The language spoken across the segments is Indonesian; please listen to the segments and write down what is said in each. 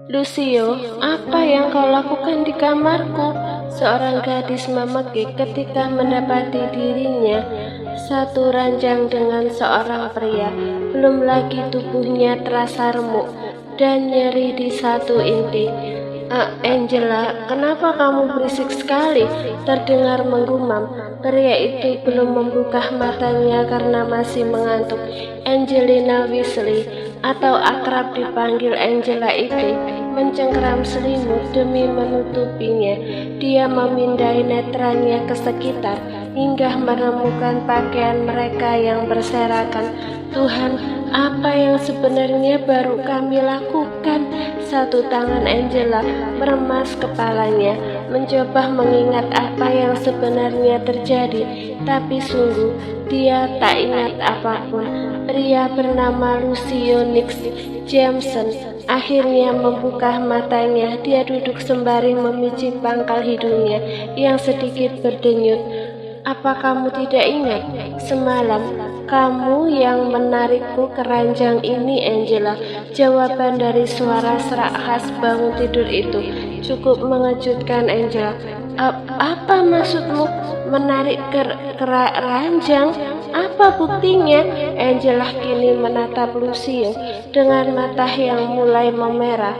Lucio, apa yang kau lakukan di kamarku? Seorang gadis memekik ketika mendapati dirinya satu ranjang dengan seorang pria. Belum lagi tubuhnya terasa remuk dan nyeri di satu inti. Angela, kenapa kamu berisik sekali? Terdengar menggumam. Pria itu belum membuka matanya karena masih mengantuk. Angelina Weasley, atau akrab dipanggil Angela itu, mencengkeram selimut demi menutupinya. Dia memindai netranya ke sekitar hingga menemukan pakaian mereka yang berserakan. Tuhan, apa yang sebenarnya baru kami lakukan? Satu tangan Angela meremas kepalanya, mencoba mengingat apa yang sebenarnya terjadi, tapi sungguh dia tak ingat apapun. Pria bernama Lucio Nix Jameson akhirnya membuka matanya. Dia duduk sembari memicik pangkal hidungnya yang sedikit berdenyut. Apa kamu tidak ingat? Semalam kamu yang menarikku ke ranjang ini, Angela. Jawaban dari suara serak khas bangun tidur itu cukup mengejutkan Angela. Apa maksudmu menarik ke ranjang? Apa buktinya? Angela kini menatap Lucio dengan mata yang mulai memerah.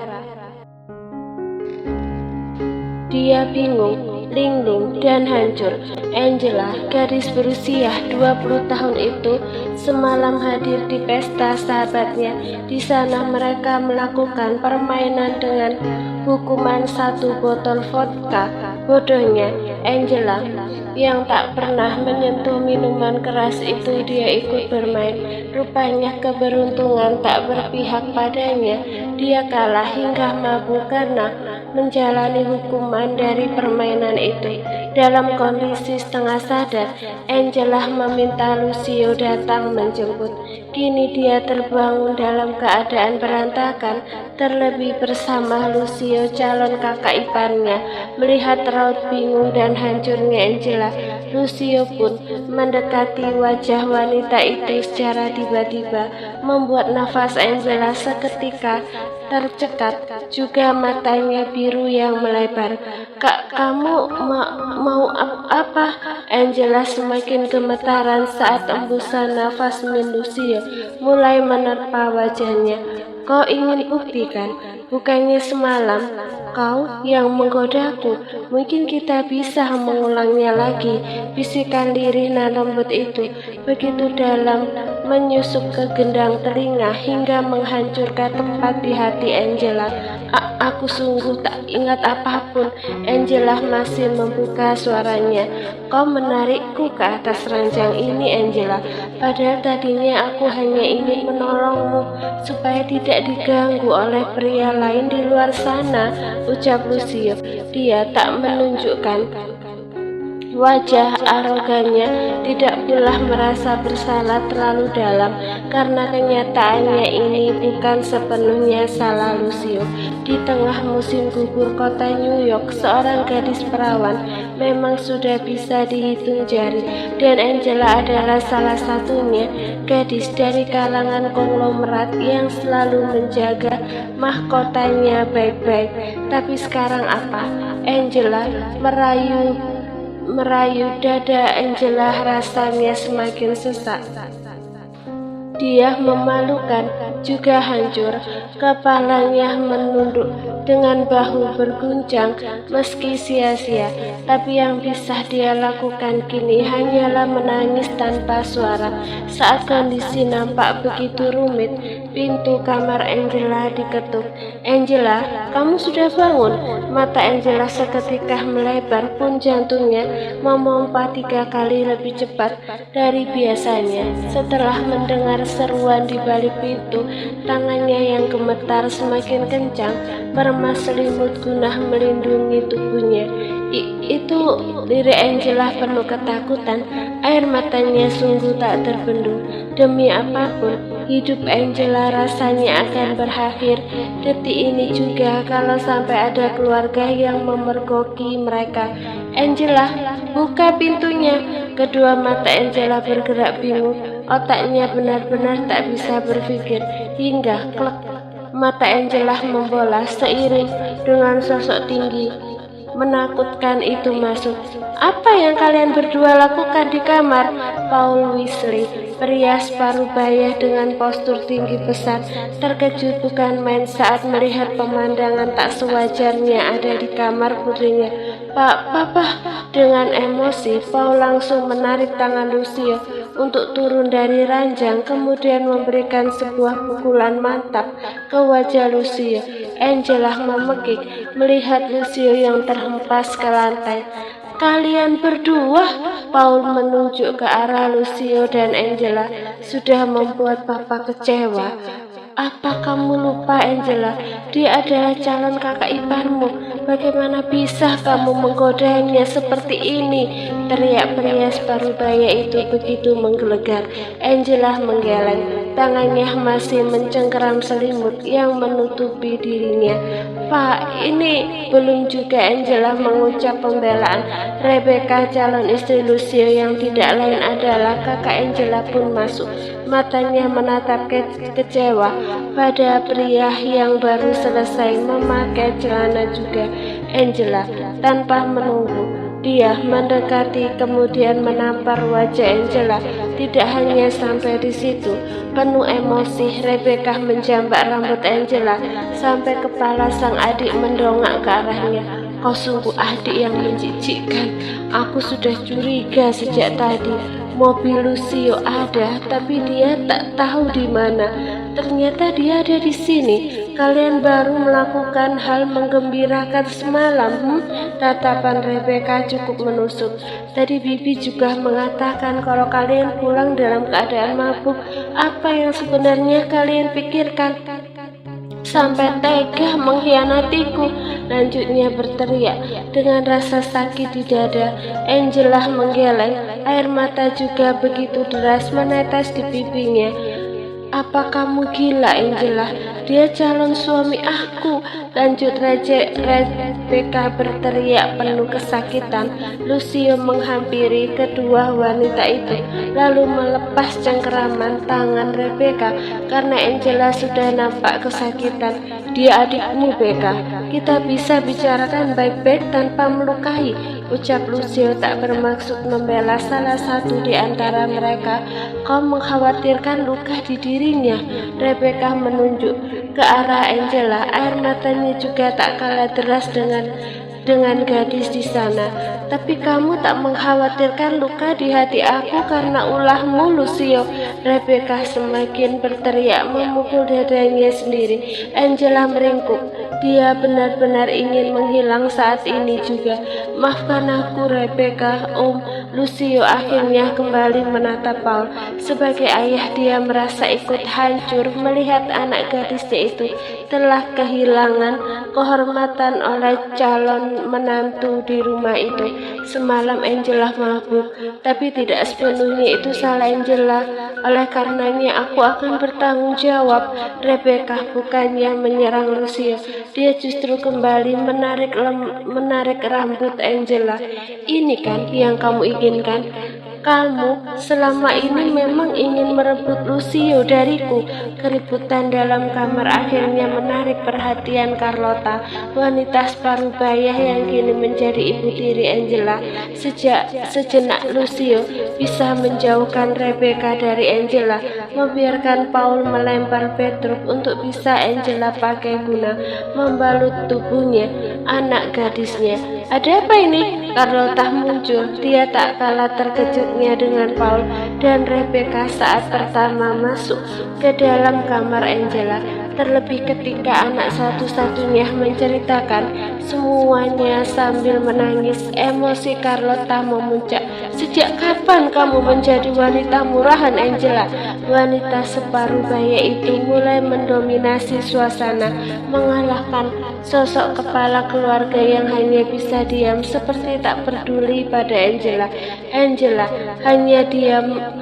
Dia bingung, linglung, dan hancur. Angela, gadis berusia 20 tahun itu, semalam hadir di pesta sahabatnya. Di sana mereka melakukan permainan dengan hukuman satu botol vodka. Bodohnya, Angela yang tak pernah menyentuh minuman keras itu, dia ikut bermain. Rupanya keberuntungan tak berpihak padanya. Dia kalah hingga mabuk karena menjalani hukuman dari permainan itu. Dalam kondisi setengah sadar, Angela meminta Lucio datang menjemput. Kini dia terbangun dalam keadaan berantakan, terlebih bersama Lucio, calon kakak iparnya. Melihat raut bingung dan hancurnya Angela, Lucio pun mendekati wajah wanita itu secara tiba-tiba, membuat nafas Angela seketika tercekat, juga matanya biru yang melebar. Kamu mau apa? Angela semakin gemetaran saat embusan nafas Lucio mulai menerpa wajahnya. Kau ingin buktikan? Bukannya semalam kau yang menggodaku? Mungkin kita bisa mengulangnya lagi. Bisikan lirih dan lembut itu begitu dalam, menyusup ke gendang telinga hingga menghancurkan tempat di hati Angela. Aku sungguh tak ingat apapun. Angela masih membuka suaranya. Kau menarikku ke atas ranjang ini, Angela. Padahal tadinya aku hanya ingin menolongmu supaya tidak diganggu oleh pria lain di luar sana, ucap Lucio. Dia tak menunjukkan wajah arogannya, tidak pula merasa bersalah terlalu dalam, karena kenyataannya ini bukan sepenuhnya salah Lucio. Di tengah musim gugur kota New York, seorang gadis perawan memang sudah bisa dihitung jari, dan Angela adalah salah satunya. Gadis dari kalangan konglomerat yang selalu menjaga mahkotanya baik-baik. Tapi sekarang apa? Angela merayu dada Angela, rasanya semakin sesak. Dia memalukan, juga hancur. Kepalanya menunduk dengan bahu berguncang meski sia-sia. Tapi yang bisa dia lakukan kini hanyalah menangis tanpa suara. Saat kondisi nampak begitu rumit, pintu kamar Angela diketuk. Angela, kamu sudah bangun? Mata Angela seketika melebar, pun jantungnya memompa 3 kali lebih cepat dari biasanya. Setelah mendengar seruan di balik pintu, tangannya yang gemetar semakin kencang meremas selimut guna melindungi tubuhnya. Itu lirik Angela penuh ketakutan. Air matanya sungguh tak terbendung. Demi apapun, hidup Angela rasanya akan berakhir detik ini juga kalau sampai ada keluarga yang memergoki mereka. Angela, buka pintunya. Kedua mata Angela bergerak bingung. Otaknya benar-benar tak bisa berpikir hingga klek. Mata Angela membola seiring dengan sosok tinggi menakutkan itu masuk. Apa yang kalian berdua lakukan di kamar? Paul Weasley, pria separuh baya dengan postur tinggi besar, terkejut bukan main saat melihat pemandangan tak sewajarnya ada di kamar putrinya. Papa, dengan emosi, Paul langsung menarik tangan Lucio untuk turun dari ranjang, kemudian memberikan sebuah pukulan mantap ke wajah Lucio. Angela memekik melihat Lucio yang terhempas ke lantai. Kalian berdua, Paul menunjuk ke arah Lucio dan Angela, sudah membuat papa kecewa. Apa kamu lupa, Angela? Dia adalah calon kakak iparmu. Bagaimana bisa kamu menggodanya seperti ini? Teriak pria separuh baya itu begitu menggelegar. Angela menggeleng. Tangannya masih mencengkeram selimut yang menutupi dirinya. Pak, ini belum juga Angela mengucap pembelaan. Rebecca, calon istri Lucio yang tidak lain adalah kakak Angela pun masuk. Matanya menatap kecewa pada pria yang baru selesai memakai celana juga. Angela tanpa menunggu, dia mendekati kemudian menampar wajah Angela. Tidak hanya sampai di situ, penuh emosi Rebecca menjambak rambut Angela sampai kepala sang adik mendongak ke arahnya. Kau sungguh adik yang menjijikkan. Aku sudah curiga sejak tadi. Mobil Lucio ada, tapi dia tak tahu di mana. Ternyata dia ada di sini. Kalian baru melakukan hal menggembirakan semalam. Tatapan Rebecca cukup menusuk. Tadi Bibi juga mengatakan kalau kalian pulang dalam keadaan mabuk. Apa yang sebenarnya kalian pikirkan? Sampai tega mengkhianatiku, lanjutnya berteriak dengan rasa sakit di dada. Angela menggeleng, air mata juga begitu deras menetes di pipinya. Apa kamu gila, Angela? Dia calon suami aku, lanjut Rebecca berteriak penuh kesakitan. Lucio menghampiri kedua wanita itu, lalu melepas cengkeraman tangan Rebecca karena Angela sudah nampak kesakitan. Dia adikmu, Becca. Kita bisa bicarakan baik-baik tanpa melukai, ucap Lucio tak bermaksud membela salah satu di antara mereka. Kau mengkhawatirkan luka di dirinya. Rebecca menunjuk ke arah Angela. Air matanya juga tak kalah deras dengan gadis di sana. Tapi kamu tak mengkhawatirkan luka di hati aku karena ulahmu, Lucio. Rebecca semakin berteriak memukul dadanya sendiri. Angela meringkuk. Dia benar-benar ingin menghilang saat ini juga. Maafkan aku, Rebecca, Om. Lucio akhirnya kembali menatap Paul. Sebagai ayah, dia merasa ikut hancur melihat anak gadisnya itu telah kehilangan kehormatan oleh calon menantu di rumah itu. Semalam Angela mabuk, tapi tidak sepenuhnya itu salah Angela. Oleh karenanya aku akan bertanggung jawab. Rebecca bukannya menyerang Lucio, dia justru kembali menarik rambut Angela. Ini kan yang kamu inginkan? Kamu selama ini memang ingin merebut Lucio dariku. Keributan dalam kamar akhirnya menarik perhatian Carlota, wanita separuh baya yang kini menjadi ibu tiri Angela. Sejak sejenak Lucio bisa menjauhkan Rebecca dari Angela, membiarkan Paul melempar Petruk untuk bisa Angela pakai guna membalut tubuhnya anak gadisnya. Ada apa ini? Carlota muncul. Dia tak kalah terkejutnya dengan Paul dan Rebecca saat pertama masuk ke dalam kamar Angela. Terlebih ketika anak satu-satunya menceritakan semuanya sambil menangis. Emosi Carlota memuncak. Sejak kapan kamu menjadi wanita murahan, Angela? Wanita separuh baya itu mulai mendominasi suasana, mengalahkan sosok kepala keluarga yang hanya bisa diam seperti tak peduli pada Angela. Angela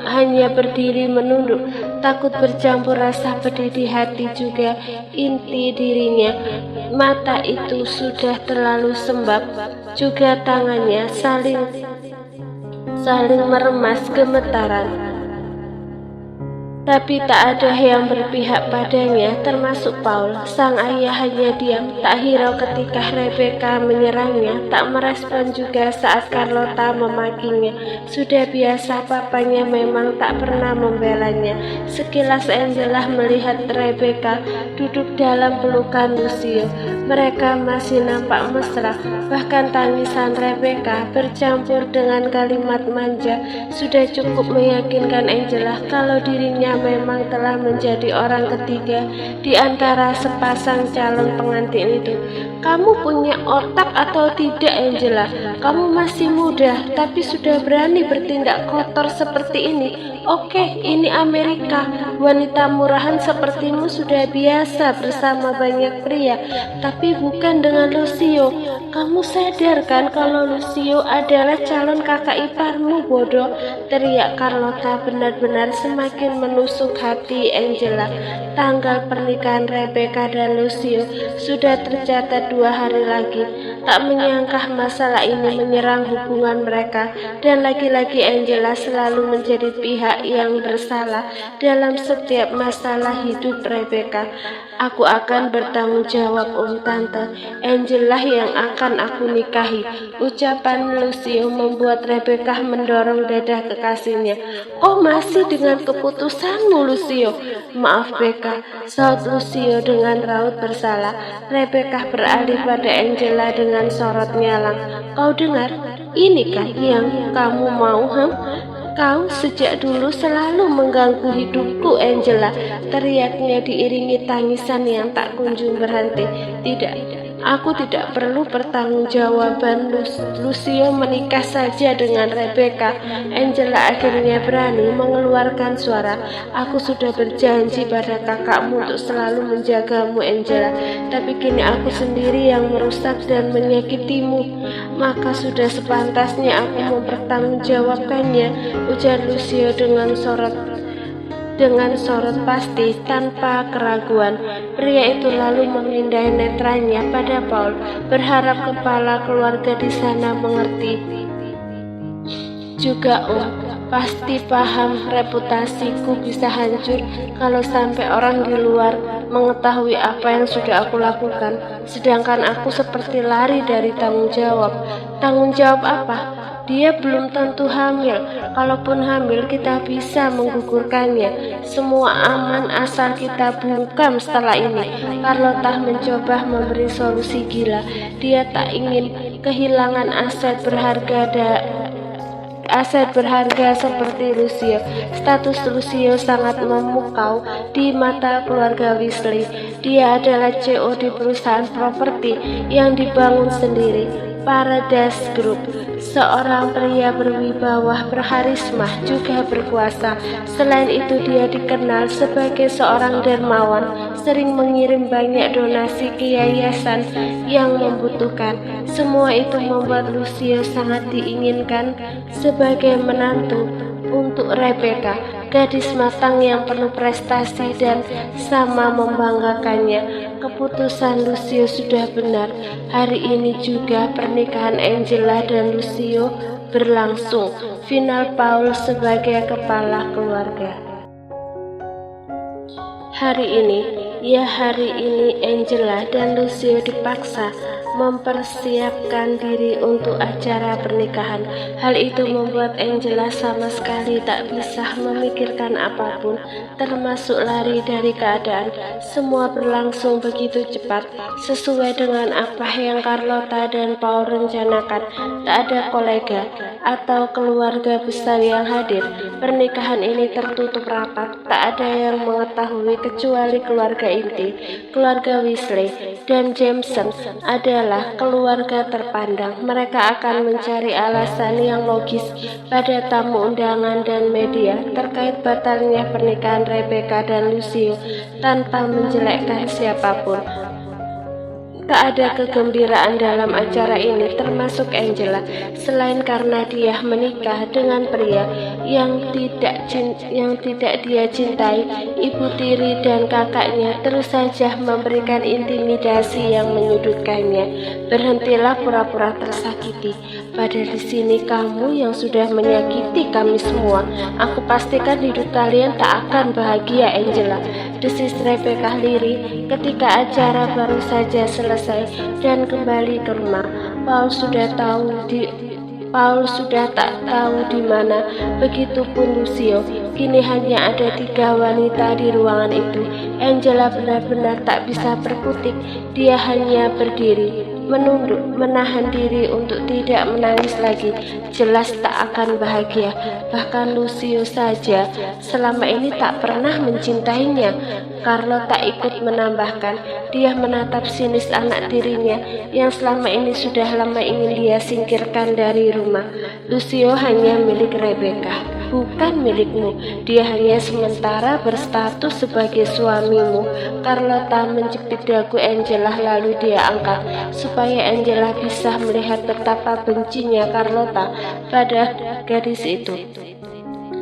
hanya berdiri menunduk, takut bercampur rasa pedih di hati juga inti dirinya. Mata itu sudah terlalu sembab, juga tangannya saling meremas gemetaran. Tapi tak ada yang berpihak padanya, termasuk Paul. Sang ayah hanya diam, tak hirau ketika Rebecca menyerangnya, tak merespon juga saat Carlota memakinya. Sudah biasa, papanya memang tak pernah membelanya. Sekilas Angela melihat Rebecca duduk dalam pelukan Lucio. Mereka masih nampak mesra, bahkan tangisan Rebecca bercampur dengan kalimat manja sudah cukup meyakinkan Angela kalau dirinya memang telah menjadi orang ketiga di antara sepasang calon pengantin itu. Kamu punya otak atau tidak, Angela? Kamu masih muda, tapi sudah berani bertindak kotor seperti ini. Oke, ini Amerika. Wanita murahan sepertimu sudah biasa bersama banyak pria, tapi bukan dengan Lucio. Kamu sadar kan kalau Lucio adalah calon kakak iparmu, bodoh? Teriak Carlota, benar-benar semakin menusuk hati Angela. Tanggal pernikahan Rebecca dan Lucio sudah tercatat 2 hari lagi. Tak menyangka masalah ini menyerang hubungan mereka, dan lagi-lagi Angela selalu menjadi pihak yang bersalah dalam setiap masalah hidup Rebecca. Aku akan bertanggung jawab, Tante. Angela yang akan aku nikahi. Ucapan Lucio membuat Rebecca mendorong dada kekasihnya. Oh, masih dengan keputusanmu, Lucio? Maaf, Becca, saut Lucio dengan raut bersalah. Rebecca beralih pada Angela dengan sorot nyalang. Kau dengar? Ini kan yang kamu mau, Kau sejak dulu selalu mengganggu hidupku, Angela. Teriaknya diiringi tangisan yang tak kunjung berhenti. Tidak, aku tidak perlu pertanggungjawaban. Lucio menikah saja dengan Rebecca. Angela akhirnya berani mengeluarkan suara. Aku sudah berjanji pada kakakmu untuk selalu menjagamu, Angela. Tapi kini aku sendiri yang merusak dan menyakitimu. Maka sudah sepantasnya aku mempertanggungjawabkannya, ujar Lucio dengan sorot pasti tanpa keraguan. Pria itu lalu memindai netranya pada Paul, berharap kepala keluarga di sana mengerti. Juga pasti paham reputasiku bisa hancur kalau sampai orang di luar mengetahui apa yang sudah aku lakukan, sedangkan aku seperti lari dari tanggung jawab. Tanggung jawab apa? Dia belum tentu hamil. Kalaupun hamil, kita bisa menggugurkannya. Semua aman asal kita bungkam setelah ini. Carlota mencoba memberi solusi gila. Dia tak ingin kehilangan aset berharga seperti Lucio. Status Lucio sangat memukau di mata keluarga Weasley. Dia adalah CEO di perusahaan properti yang dibangun sendiri, Paradise Group. Seorang pria berwibawa, berharisma, juga berkuasa. Selain itu, dia dikenal sebagai seorang dermawan, sering mengirim banyak donasi ke yayasan yang membutuhkan. Semua itu membuat Lucio sangat diinginkan sebagai menantu untuk Rebecca, gadis matang yang penuh prestasi dan sama membanggakannya. Keputusan Lucio sudah benar. Hari ini juga pernikahan Angela dan Lucio berlangsung. Final Paul sebagai kepala keluarga. Hari ini Angela dan Lucio dipaksa mempersiapkan diri untuk acara pernikahan. Hal itu membuat Angela sama sekali tak bisa memikirkan apapun, termasuk lari dari keadaan. Semua berlangsung begitu cepat, sesuai dengan apa yang Carlota dan Paul rencanakan. Tak ada kolega atau keluarga besar yang hadir. Pernikahan ini tertutup rapat, tak ada yang mengetahui kecuali keluarga inti. Keluarga Weasley dan Jameson adalah keluarga terpandang. Mereka akan mencari alasan yang logis pada tamu undangan dan media terkait batalnya pernikahan Rebecca dan Lucio tanpa menjelekkan siapapun. Tak ada kegembiraan dalam acara ini, termasuk Angela, selain karena dia menikah dengan pria yang tidak dia cintai. Ibu tiri dan kakaknya terus saja memberikan intimidasi yang menyudutkannya. Berhentilah pura-pura tersakiti. Padahal di sini kamu yang sudah menyakiti kami semua. Aku pastikan hidup kalian tak akan bahagia, Angela, desis Rebecca lirih ketika acara baru saja selesai dan kembali ke rumah. Paul sudah tak tahu di mana, begitupun Lucio. Kini hanya ada 3 wanita di ruangan itu. Angela benar-benar tak bisa berkutik. Dia hanya berdiri, menunduk, menahan diri untuk tidak menangis lagi. Jelas tak akan bahagia. Bahkan Lucio saja selama ini tak pernah mencintainya. Carlota ikut menambahkan. Dia menatap sinis anak tirinya yang selama ini sudah lama ingin dia singkirkan dari rumah. Lucio hanya milik Rebecca, bukan milikmu. Dia hanya sementara berstatus sebagai suamimu. Carlota menjepit dagu Angela lalu dia angkat supaya Angela bisa melihat betapa bencinya Carlota pada gadis itu.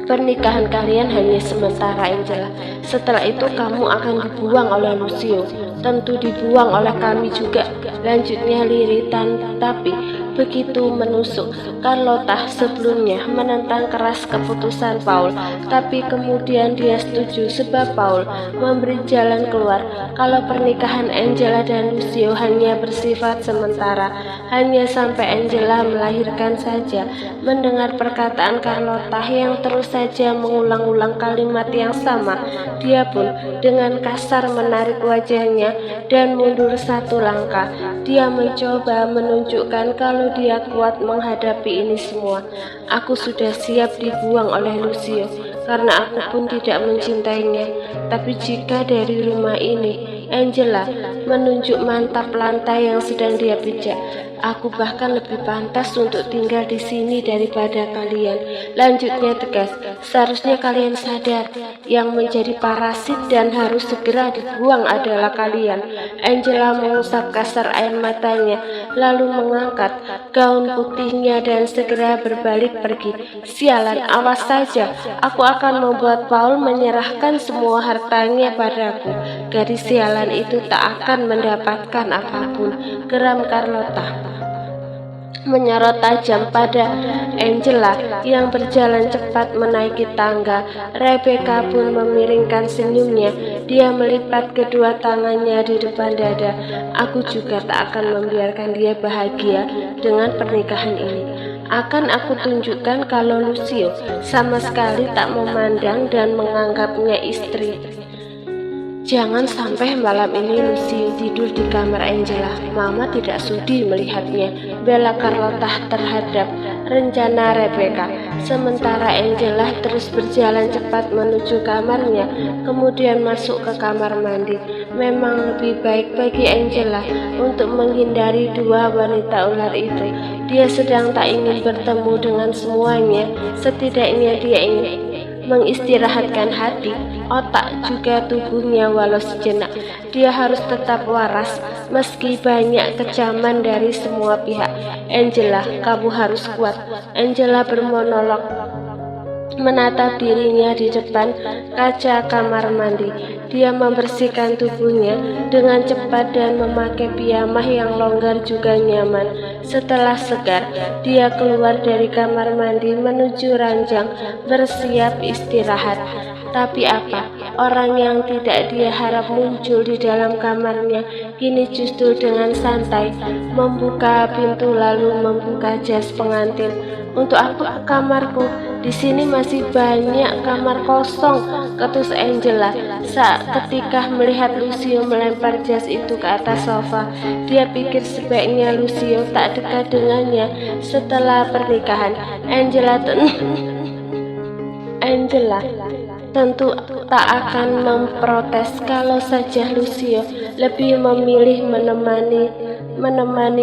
Pernikahan kalian hanya sementara, Angela. Setelah itu kamu akan dibuang oleh Lucio. Tentu dibuang oleh kami juga, lanjutnya liritan, tapi begitu menusuk. Carlota sebelumnya menentang keras keputusan Paul, tapi kemudian dia setuju sebab Paul memberi jalan keluar kalau pernikahan Angela dan Lucio hanya bersifat sementara, hanya sampai Angela melahirkan saja. Mendengar perkataan Carlota yang terus saja mengulang-ulang kalimat yang sama, dia pun dengan kasar menarik wajahnya dan mundur 1 langkah. Dia mencoba menunjukkan kalau dia kuat menghadapi ini semua. Aku sudah siap dibuang oleh Lucio karena aku pun tidak mencintainya. Tapi jika dari rumah ini, Angela menunjuk mantap lantai yang sedang dia pijak, aku bahkan lebih pantas untuk tinggal di sini daripada kalian. Lanjutnya tegas, seharusnya kalian sadar yang menjadi parasit dan harus segera dibuang adalah kalian. Angela mengusap kasar air matanya, lalu mengangkat gaun putihnya dan segera berbalik pergi. Sialan, awas saja, aku akan membuat Paul menyerahkan semua hartanya padaku. Gadis sialan itu tak akan mendapatkan apapun, geram Carlota menyorot tajam pada Angela yang berjalan cepat menaiki tangga. Rebecca pun memiringkan senyumnya. Dia melipat kedua tangannya di depan dada. Aku juga tak akan membiarkan dia bahagia dengan pernikahan ini. Akan aku tunjukkan kalau Lucio sama sekali tak memandang dan menganggapnya istri. Jangan sampai malam ini Lucio tidur di kamar Angela. Mama tidak sudi melihatnya, bela Carlota terhadap rencana Rebecca. Sementara Angela terus berjalan cepat menuju kamarnya, kemudian masuk ke kamar mandi. Memang lebih baik bagi Angela untuk menghindari 2 wanita ular itu. Dia sedang tak ingin bertemu dengan semuanya. Setidaknya dia ingin mengistirahatkan hati, otak, juga tubuhnya walau sejenak. Dia harus tetap waras meski banyak kecaman dari semua pihak. Angela, kamu harus kuat. Angela bermonolog menatap dirinya di depan kaca kamar mandi. Dia membersihkan tubuhnya dengan cepat dan memakai piyamah yang longgar juga nyaman. Setelah segar, dia keluar dari kamar mandi menuju ranjang bersiap istirahat. Tapi apa? Orang yang tidak dia harap muncul di dalam kamarnya kini justru dengan santai membuka pintu lalu membuka jas pengantin. Untuk apa kamarku? Di sini masih banyak kamar kosong, ketus Angela saat ketika melihat Lucio melempar jas itu ke atas sofa. Dia pikir sebaiknya Lucio tak dekat dengannya setelah pernikahan. Angela tentu tak akan memprotes kalau saja Lucio lebih memilih menemani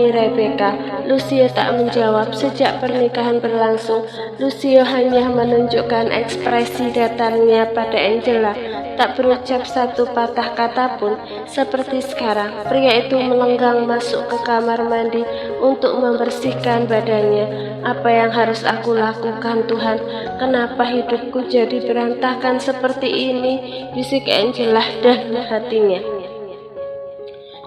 Rebecca. Lucio tak menjawab. Sejak pernikahan berlangsung, Lucio hanya menunjukkan ekspresi datarnya pada Angela. tak berucap satu patah kata pun. Seperti sekarang, pria itu melenggang masuk ke kamar mandi untuk membersihkan badannya. Apa yang harus aku lakukan, Tuhan? Kenapa hidupku jadi berantakan seperti ini? Bisik Angela dalam hatinya.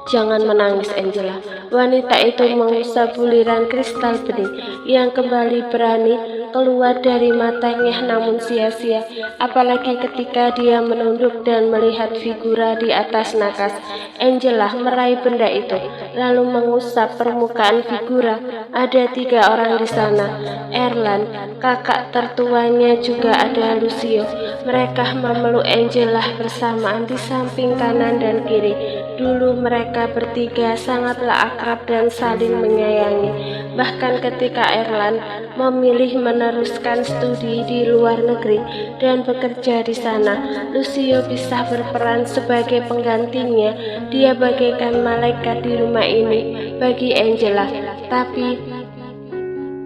Jangan menangis, Angela. Wanita itu mengusap buliran kristal bening yang kembali berani keluar dari matanya, namun sia-sia, apalagi ketika dia menunduk dan melihat figura di atas nakas. Angela meraih benda itu, lalu mengusap permukaan figura. Ada 3 orang di sana. Erland, kakak tertuanya, juga ada Lucio. Mereka memeluk Angela bersamaan di samping kanan dan kiri. Dulu mereka bertiga sangatlah akrab dan saling menyayangi. Bahkan ketika Erland memilih meneruskan studi di luar negeri dan bekerja di sana, Lucio bisa berperan sebagai penggantinya. Dia bagaikan malaikat di rumah ini bagi Angela. Tapi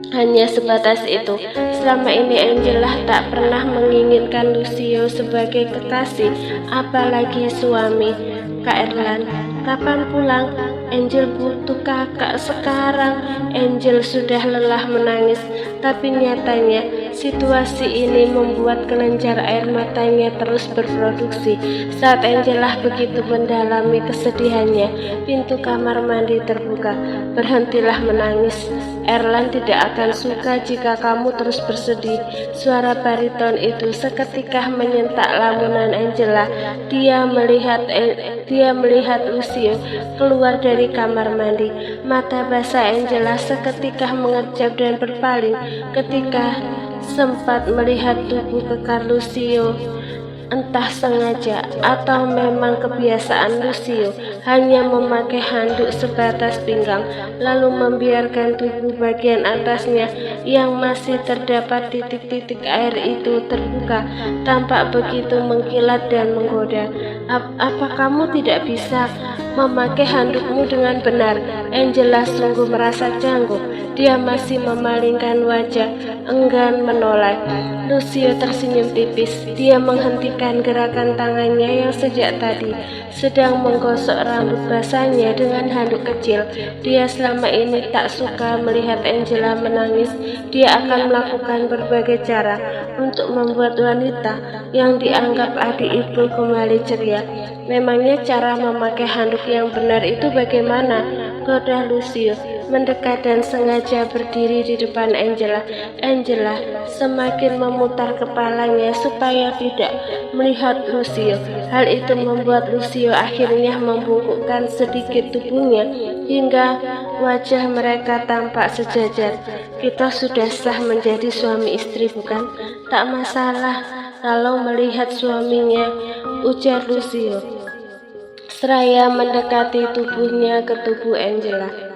hanya sebatas itu. Selama ini Angela tak pernah menginginkan Lucio sebagai kekasih, apalagi suami. Kak Erland, kapan pulang? Angel butuh kakak sekarang. Angel sudah lelah menangis, tapi nyatanya situasi ini membuat kelenjar air matanya terus berproduksi. Saat Angela begitu mendalami kesedihannya, pintu kamar mandi terbuka. Berhentilah menangis. Erland tidak akan suka jika kamu terus bersedih. Suara bariton itu seketika menyentak lamunan Angela. Dia melihat Lucio keluar dari kamar mandi. Mata basah Angela seketika mengerjap dan berpaling ketika sempat melihat tubuh kekar Lucio. Entah sengaja atau memang kebiasaan Lucio hanya memakai handuk sebatas pinggang, lalu membiarkan tubuh bagian atasnya yang masih terdapat titik-titik air itu terbuka, tampak begitu mengkilat dan menggoda. Apa kamu tidak bisa memakai handukmu dengan benar? Angela sungguh merasa canggung. Dia masih memalingkan wajah, enggan menoleh. Lucio tersenyum tipis. Dia menghentikan gerakan tangannya yang sejak tadi sedang menggosok rambut basahnya dengan handuk kecil. Dia selama ini tak suka melihat Angela menangis. Dia akan melakukan berbagai cara untuk membuat wanita yang dianggap adik itu kembali ceria. Memangnya cara memakai handuk yang benar itu bagaimana? Goda Lucio mendekat dan sengaja berdiri di depan Angela. Angela semakin memutar kepalanya supaya tidak melihat Lucio. Hal itu membuat Lucio akhirnya membungkukkan sedikit tubuhnya hingga wajah mereka tampak sejajar. Kita sudah sah menjadi suami istri, bukan? Tak masalah kalau melihat suaminya, ujar Lucio seraya mendekati tubuhnya ke tubuh Angela.